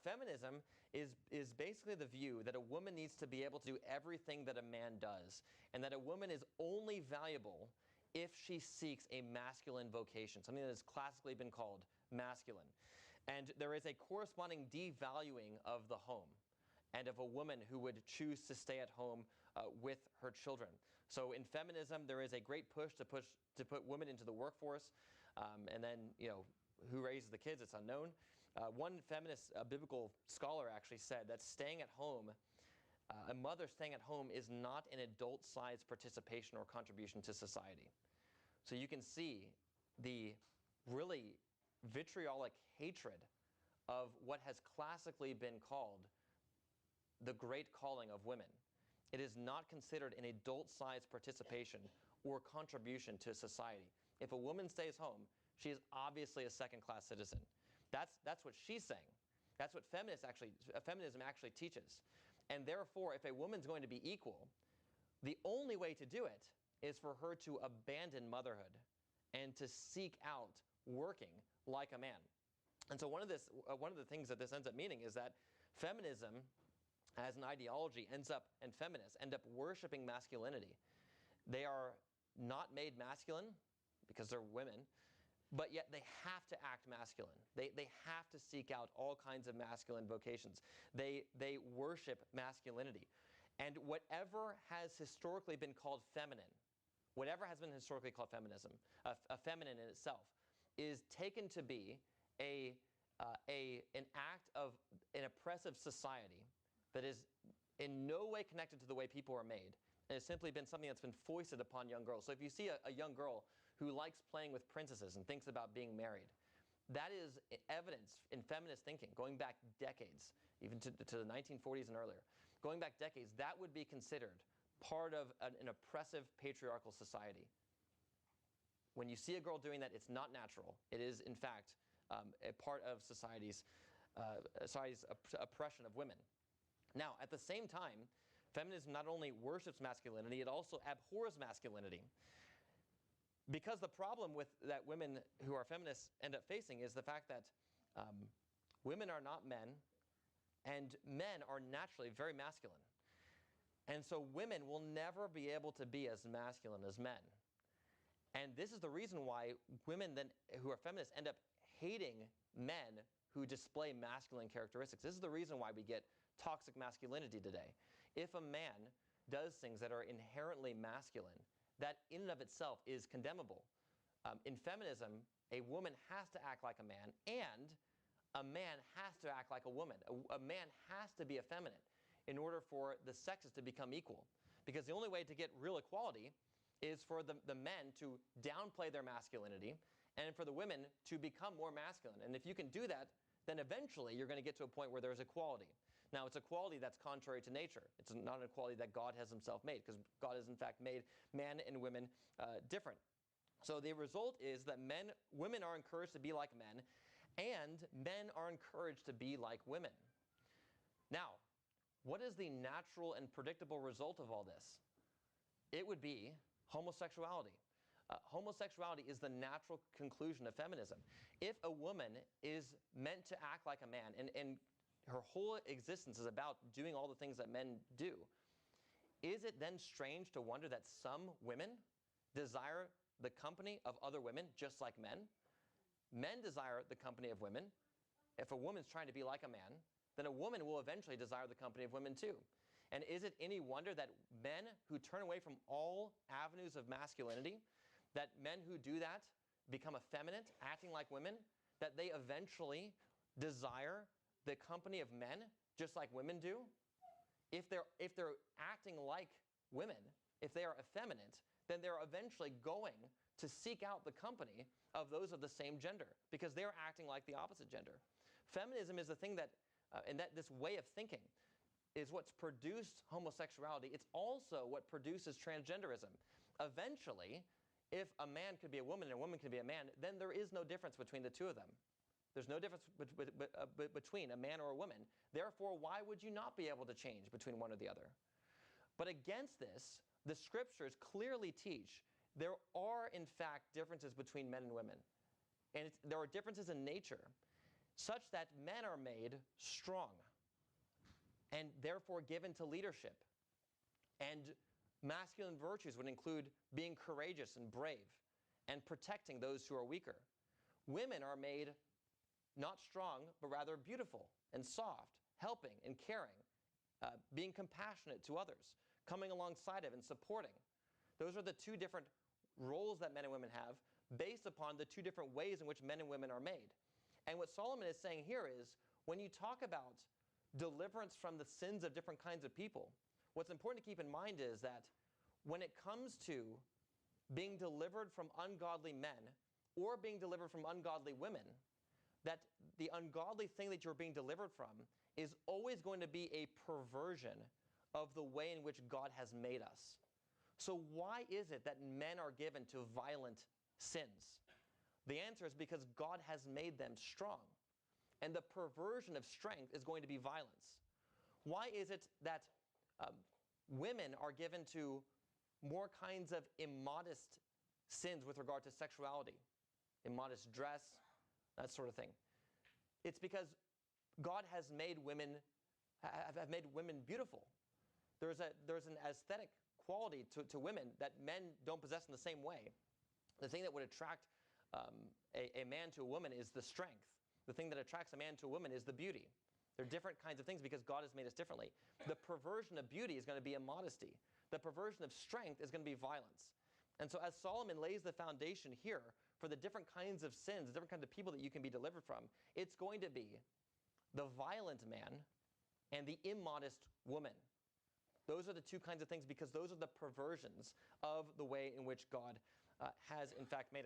Feminism is basically the view that a woman needs to be able to do everything that a man does, and that a woman is only valuable if she seeks a masculine vocation, something that has classically been called masculine. And there is a corresponding devaluing of the home and of a woman who would choose to stay at home with her children. So in feminism, there is a great push to put women into the workforce, and then, you know, who raises the kids, it's unknown. One feminist biblical scholar actually said that staying at home, a mother staying at home, is not an adult-sized participation or contribution to society. So you can see the really vitriolic hatred of what has classically been called the great calling of women. It is not considered an adult-sized participation or contribution to society. If a woman stays home, she is obviously a second-class citizen. That's what she's saying. That's what feminism actually teaches. And therefore, if a woman's going to be equal, the only way to do it is for her to abandon motherhood and to seek out working like a man. And so one of the things that this ends up meaning is that feminism as an ideology and feminists end up worshiping masculinity. They are not made masculine because they're women, but yet they have to act masculine. They have to seek out all kinds of masculine vocations. They worship masculinity. And whatever has historically been called feminine, whatever has been historically called feminism, feminine in itself, is taken to be an act of an oppressive society that is in no way connected to the way people are made. And it's simply been something that's been foisted upon young girls. So if you see a young girl who likes playing with princesses and thinks about being married, that is evidence in feminist thinking, going back decades, even to the 1940s and earlier. Going back decades, that would be considered part of an oppressive patriarchal society. When you see a girl doing that, it's not natural. It is, in fact, a part of society's oppression of women. Now, at the same time, feminism not only worships masculinity, it also abhors masculinity. Because the problem that women who are feminists end up facing is the fact that women are not men, and men are naturally very masculine. And so women will never be able to be as masculine as men. And this is the reason why women then who are feminists end up hating men who display masculine characteristics. This is the reason why we get toxic masculinity today. If a man does things that are inherently masculine, that in and of itself is condemnable. In feminism, a woman has to act like a man, and a man has to act like a woman. A man has to be effeminate in order for the sexes to become equal. Because the only way to get real equality is for the men to downplay their masculinity and for the women to become more masculine. And if you can do that, then eventually you're going to get to a point where there's equality. Now, it's equality that's contrary to nature. It's not an equality that God has himself made, because God has in fact made men and women different. So the result is that women are encouraged to be like men, and men are encouraged to be like women. Now, what is the natural and predictable result of all this? It would be homosexuality. Homosexuality is the natural conclusion of feminism. If a woman is meant to act like a man, and her whole existence is about doing all the things that men do, is it then strange to wonder that some women desire the company of other women just like men? Men desire the company of women. If a woman's trying to be like a man, then a woman will eventually desire the company of women too. And is it any wonder that men who turn away from all avenues of masculinity, that men who do that become effeminate, acting like women, that they eventually desire the company of men just like women do? If they're acting like women, if they are effeminate, then they're eventually going to seek out the company of those of the same gender, because they're acting like the opposite gender. Feminism is the thing that, and that this way of thinking is what's produced homosexuality. It's also what produces transgenderism. Eventually, if a man could be a woman and a woman could be a man, then there is no difference between the two of them. There's no difference between a man or a woman. Therefore, why would you not be able to change between one or the other? But against this, the scriptures clearly teach there are, in fact, differences between men and women. And there are differences in nature. such that men are made strong and therefore given to leadership. And masculine virtues would include being courageous and brave and protecting those who are weaker. Women are made not strong, but rather beautiful and soft, helping and caring, being compassionate to others, coming alongside of and supporting. Those are the two different roles that men and women have based upon the two different ways in which men and women are made. And what Solomon is saying here is, when you talk about deliverance from the sins of different kinds of people, what's important to keep in mind is that when it comes to being delivered from ungodly men or being delivered from ungodly women, that the ungodly thing that you're being delivered from is always going to be a perversion of the way in which God has made us. So why is it that men are given to violent sins? The answer is because God has made them strong. And the perversion of strength is going to be violence. Why is it that women are given to more kinds of immodest sins with regard to sexuality, immodest dress, that sort of thing? It's because God has made women beautiful. There's an aesthetic quality to women that men don't possess in the same way. The thing that would attract a man to a woman is the strength. The thing that attracts a man to a woman is the beauty. They're different kinds of things because God has made us differently. The perversion of beauty is going to be immodesty. The perversion of strength is going to be violence. And so as Solomon lays the foundation here for the different kinds of sins, the different kinds of people that you can be delivered from, it's going to be the violent man and the immodest woman. Those are the two kinds of things because those are the perversions of the way in which God has in fact made us.